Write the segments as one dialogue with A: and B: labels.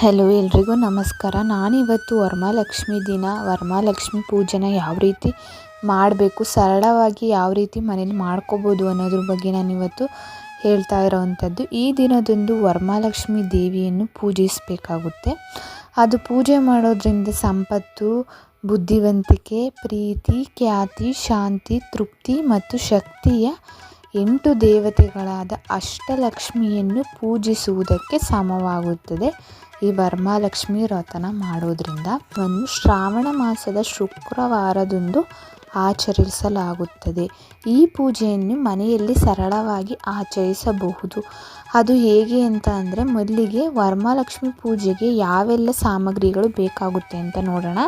A: Hello ಎಲ್ರಿಗೂ ನಮಸ್ಕಾರ. ನಾನಿವತ್ತು ವರಮಹಾಲಕ್ಷ್ಮಿ ದಿನ ವರಮಹಾಲಕ್ಷ್ಮಿ ಪೂಜೆನ ಯಾವ ರೀತಿ ಮಾಡಬೇಕು, ಸರಳವಾಗಿ ಯಾವ ರೀತಿ ಮನೇಲಿ ಮಾಡ್ಕೋಬೋದು ಅನ್ನೋದ್ರ ಬಗ್ಗೆ ನಾನಿವತ್ತು ಹೇಳ್ತಾ ಇರೋವಂಥದ್ದು. ಈ ದಿನದಂದು ವರಮಹಾಲಕ್ಷ್ಮಿ ದೇವಿಯನ್ನು ಪೂಜಿಸಬೇಕಾಗುತ್ತೆ. ಅದು ಪೂಜೆ ಮಾಡೋದ್ರಿಂದ ಸಂಪತ್ತು, ಬುದ್ಧಿವಂತಿಕೆ, ಪ್ರೀತಿ, ಖ್ಯಾತಿ, ಶಾಂತಿ, ತೃಪ್ತಿ ಮತ್ತು ಶಕ್ತಿಯ 8 ದೇವತೆಗಳಾದ ಅಷ್ಟಲಕ್ಷ್ಮಿಯನ್ನು ಪೂಜಿಸುವುದಕ್ಕೆ ಸಮವಾಗುತ್ತದೆ. ಈ ವರಮಹಾಲಕ್ಷ್ಮಿ ವ್ರತನ ಮಾಡೋದ್ರಿಂದ ಒಂದು ಶ್ರಾವಣ ಮಾಸದ ಶುಕ್ರವಾರದಂದು ಆಚರಿಸಲಾಗುತ್ತದೆ. ಈ ಪೂಜೆಯನ್ನು ಮನೆಯಲ್ಲಿ ಸರಳವಾಗಿ ಆಚರಿಸಬಹುದು. ಅದು ಹೇಗೆ ಅಂತ ಅಂದರೆ, ಮೊದಲಿಗೆ ವರಮಹಾಲಕ್ಷ್ಮಿ ಪೂಜೆಗೆ ಯಾವೆಲ್ಲ ಸಾಮಗ್ರಿಗಳು ಬೇಕಾಗುತ್ತೆ ಅಂತ ನೋಡೋಣ.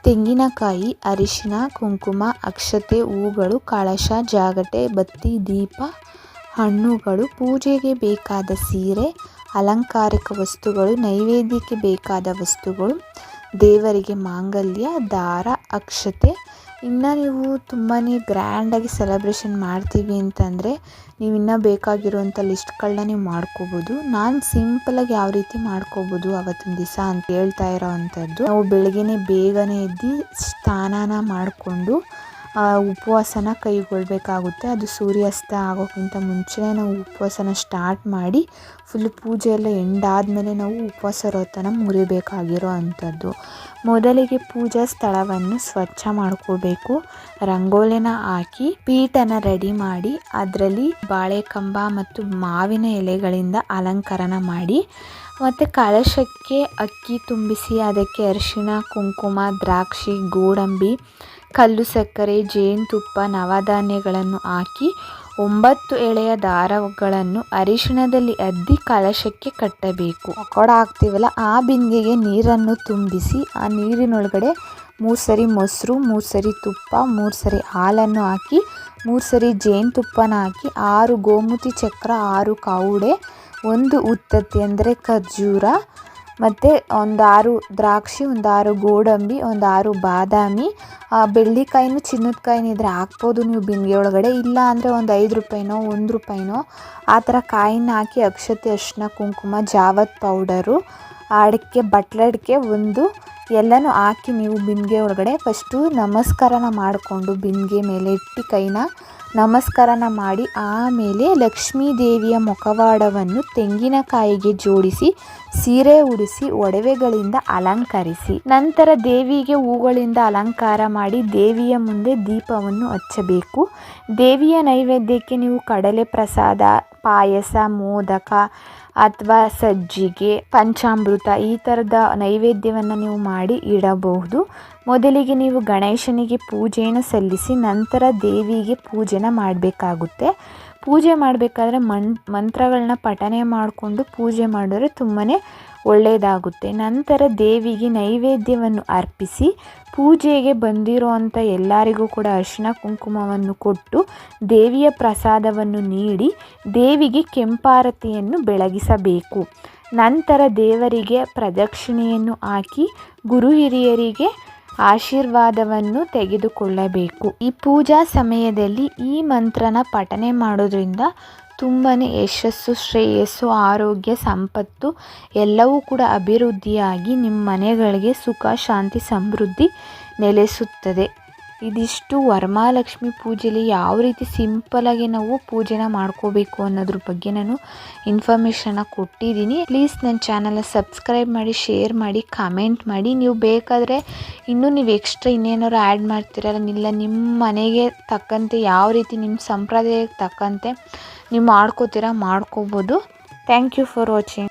A: ತೆಂಗಿನಕಾಯಿ, ಅರಿಶಿನ, ಕುಂಕುಮ, ಅಕ್ಷತೆ, ಹೂಗಳು, ಕಳಶ, ಜಾಗಟೆ, ಬತ್ತಿ, ದೀಪ, ಹಣ್ಣುಗಳು, ಪೂಜೆಗೆ ಬೇಕಾದ ಸೀರೆ, ಅಲಂಕಾರಿಕ ವಸ್ತುಗಳು, ನೈವೇದ್ಯಕ್ಕೆ ಬೇಕಾದ ವಸ್ತುಗಳು, ದೇವರಿಗೆ ಮಾಂಗಲ್ಯ, ದಾರ, ಅಕ್ಷತೆ. ಇನ್ನು ನೀವು ತುಂಬಾ ಗ್ರ್ಯಾಂಡಾಗಿ ಸೆಲೆಬ್ರೇಷನ್ ಮಾಡ್ತೀವಿ ಅಂತಂದರೆ ನೀವು ಇನ್ನೂ ಬೇಕಾಗಿರುವಂಥ ಲಿಸ್ಟ್ಗಳನ್ನ ನೀವು ಮಾಡ್ಕೋಬೋದು. ನಾನು ಸಿಂಪಲಾಗಿ ಯಾವ ರೀತಿ ಮಾಡ್ಕೋಬೋದು ಅವತ್ತಿನ ದಿವಸ ಅಂತ ಹೇಳ್ತಾ ಇರೋ ಅಂಥದ್ದು. ನಾವು ಬೆಳಗ್ಗೆನೇ ಬೇಗನೆ ಎದ್ದು ಸ್ನಾನ ಮಾಡಿಕೊಂಡು ಉಪವಾಸನ ಕೈಗೊಳ್ಳಬೇಕಾಗುತ್ತೆ. ಅದು ಸೂರ್ಯಾಸ್ತ ಆಗೋಕ್ಕಿಂತ ಮುಂಚೆನೇ ನಾವು ಉಪವಾಸನ ಸ್ಟಾರ್ಟ್ ಮಾಡಿ ಫುಲ್ ಪೂಜೆ ಎಲ್ಲ ಎಂಡಾದಮೇಲೆ ನಾವು ಉಪವಾಸ ವ್ರತನ ಮುರಿಬೇಕಾಗಿರೋ ಅಂಥದ್ದು. ಮೊದಲಿಗೆ ಪೂಜಾ ಸ್ಥಳವನ್ನು ಸ್ವಚ್ಛ ಮಾಡ್ಕೋಬೇಕು. ರಂಗೋಲಿನ ಹಾಕಿ ಪೀಠನ ರೆಡಿ ಮಾಡಿ ಅದರಲ್ಲಿ ಬಾಳೆಕಂಬ ಮತ್ತು ಮಾವಿನ ಎಲೆಗಳಿಂದ ಅಲಂಕರಣ ಮಾಡಿ, ಮತ್ತು ಕಳಶಕ್ಕೆ ಅಕ್ಕಿ ತುಂಬಿಸಿ ಅದಕ್ಕೆ ಅರಿಶಿಣ, ಕುಂಕುಮ, ದ್ರಾಕ್ಷಿ, ಗೋಡಂಬಿ, ಕಲ್ಲು ಸಕ್ಕರೆ, ಜೇನುತುಪ್ಪ, ನವಧಾನ್ಯಗಳನ್ನು ಹಾಕಿ 9 ಎಳೆಯ ದಾರಗಳನ್ನು ಅರಿಶಿಣದಲ್ಲಿ ಅದ್ದಿ ಕಳಶಕ್ಕೆ ಕಟ್ಟಬೇಕು. ಕೊಡ ಹಾಕ್ತೀವಲ್ಲ ಆ ಬಿಂದಿಗೆಗೆ ನೀರನ್ನು ತುಂಬಿಸಿ ಆ ನೀರಿನೊಳಗಡೆ 3 ಸರಿ ಮೊಸರು, 3 ಸರಿ ತುಪ್ಪ, 3 ಸರಿ ಹಾಲನ್ನು ಹಾಕಿ 3 ಸರಿ ಜೇನುತುಪ್ಪನ ಹಾಕಿ 6 ಗೋಮತಿ ಚಕ್ರ, 6 ಕವಡೆ, 1 ಉತ್ತತ್ತಿ ಅಂದರೆ ಖರ್ಜೂರ, ಮತ್ತು ಒಂದು 6 ದ್ರಾಕ್ಷಿ, ಒಂದು 6 ಗೋಡಂಬಿ, ಒಂದು 6 ಬಾದಾಮಿ, ಬೆಳ್ಳಿಕಾಯಿನೂ ಚಿನ್ನದ ಕಾಯಿನೂ ಇದ್ದರೆ ಹಾಕ್ಬೋದು ನೀವು ಬಿಂದಿಗೆ ಒಳಗಡೆ. ಇಲ್ಲ ಅಂದರೆ ಒಂದು 5 ರೂಪಾಯಿನೋ 1 ರೂಪಾಯಿನೋ ಆ ಥರ ಕಾಯಿನ ಹಾಕಿ ಅಕ್ಷತೆ, ಅರಿಶಿನ, ಕುಂಕುಮ, ಜಾವತ್ ಪೌಡರು, ಅಡಿಕೆ, ಬಟ್ಲಡಿಕೆ ಒಂದು ಎಲ್ಲನೂ ಹಾಕಿ ನೀವು ಬಿಂದಿಗೆ ಒಳಗಡೆ ಫಸ್ಟು ನಮಸ್ಕಾರನ ಮಾಡಿಕೊಂಡು ಬಿಂದಿಗೆ ಮೇಲೆ ಇಟ್ಟು ಕೈನ ನಮಸ್ಕಾರನ ಮಾಡಿ, ಆಮೇಲೆ ಲಕ್ಷ್ಮೀ ದೇವಿಯ ಮುಖವಾಡವನ್ನು ತೆಂಗಿನಕಾಯಿಗೆ ಜೋಡಿಸಿ ಸೀರೆ ಉಡಿಸಿ ಒಡವೆಗಳಿಂದ ಅಲಂಕರಿಸಿ, ನಂತರ ದೇವಿಗೆ ಹೂಗಳಿಂದ ಅಲಂಕಾರ ಮಾಡಿ ದೇವಿಯ ಮುಂದೆ ದೀಪವನ್ನು ಹಚ್ಚಬೇಕು. ದೇವಿಯ ನೈವೇದ್ಯಕ್ಕೆ ನೀವು ಕಡಲೆ ಪ್ರಸಾದ, ಪಾಯಸ, ಮೋದಕ ಅಥವಾ ಸಜ್ಜಿಗೆ, ಪಂಚಾಮೃತ ಈ ಥರದ ನೈವೇದ್ಯವನ್ನು ನೀವು ಮಾಡಿ ಇಡಬಹುದು. ಮೊದಲಿಗೆ ನೀವು ಗಣೇಶನಿಗೆ ಪೂಜೆಯನ್ನು ಸಲ್ಲಿಸಿ ನಂತರ ದೇವಿಗೆ ಪೂಜೆನ ಮಾಡಬೇಕಾಗುತ್ತೆ. ಪೂಜೆ ಮಾಡಬೇಕಾದ್ರೆ ಮಂತ್ರಗಳನ್ನ ಪಠನೆ ಮಾಡಿಕೊಂಡು ಪೂಜೆ ಮಾಡಿದ್ರೆ ತುಂಬಾ ಒಳ್ಳೆಯದಾಗುತ್ತೆ. ನಂತರ ದೇವಿಗೆ ನೈವೇದ್ಯವನ್ನು ಅರ್ಪಿಸಿ ಪೂಜೆಗೆ ಬಂದಿರೋವಂಥ ಎಲ್ಲರಿಗೂ ಕೂಡ ಅರಿಶಿನ ಕುಂಕುಮವನ್ನು ಕೊಟ್ಟು ದೇವಿಯ ಪ್ರಸಾದವನ್ನು ನೀಡಿ ದೇವಿಗೆ ಕೆಂಪಾರತಿಯನ್ನು ಬೆಳಗಿಸಬೇಕು. ನಂತರ ದೇವರಿಗೆ ಪ್ರದಕ್ಷಿಣೆಯನ್ನು ಹಾಕಿ ಗುರು ಹಿರಿಯರಿಗೆ ಆಶೀರ್ವಾದವನ್ನು ತೆಗೆದುಕೊಳ್ಳಬೇಕು. ಈ ಪೂಜಾ ಸಮಯದಲ್ಲಿ ಈ ಮಂತ್ರನ ಪಠನೆ ಮಾಡೋದ್ರಿಂದ ತುಂಬಾ ಯಶಸ್ಸು, ಶ್ರೇಯಸ್ಸು, ಆರೋಗ್ಯ, ಸಂಪತ್ತು ಎಲ್ಲವೂ ಕೂಡ ಅಭಿವೃದ್ಧಿಯಾಗಿ ನಿಮ್ಮ ಮನೆಗಳಿಗೆ ಸುಖ, ಶಾಂತಿ, ಸಮೃದ್ಧಿ ನೆಲೆಸುತ್ತದೆ. ಇದಿಷ್ಟು ವರಮಹಾಲಕ್ಷ್ಮಿ ಪೂಜೆಯಲ್ಲಿ ಯಾವ ರೀತಿ ಸಿಂಪಲಾಗಿ ನಾವು ಪೂಜೆನ ಮಾಡ್ಕೋಬೇಕು ಅನ್ನೋದ್ರ ಬಗ್ಗೆ ನಾನು ಇನ್ಫಾರ್ಮೇಷನ್ನ ಕೊಟ್ಟಿದ್ದೀನಿ. ಪ್ಲೀಸ್ ನನ್ನ ಚಾನಲ್ನ ಸಬ್ಸ್ಕ್ರೈಬ್ ಮಾಡಿ, ಶೇರ್ ಮಾಡಿ, ಕಮೆಂಟ್ ಮಾಡಿ. ನೀವು ಬೇಕಾದರೆ ಇನ್ನೂ ನೀವು ಎಕ್ಸ್ಟ್ರಾ ಇನ್ನೇನಾದ್ರು ಆ್ಯಡ್ ಮಾಡ್ತೀರಲ್ಲ, ಇಲ್ಲ ನಿಮ್ಮ ಮನೆಗೆ ತಕ್ಕಂತೆ ಯಾವ ರೀತಿ ನಿಮ್ಮ ಸಂಪ್ರದಾಯಕ್ಕೆ ತಕ್ಕಂತೆ ನೀವು ಮಾಡ್ಕೋಬೋದು. Thank you for watching.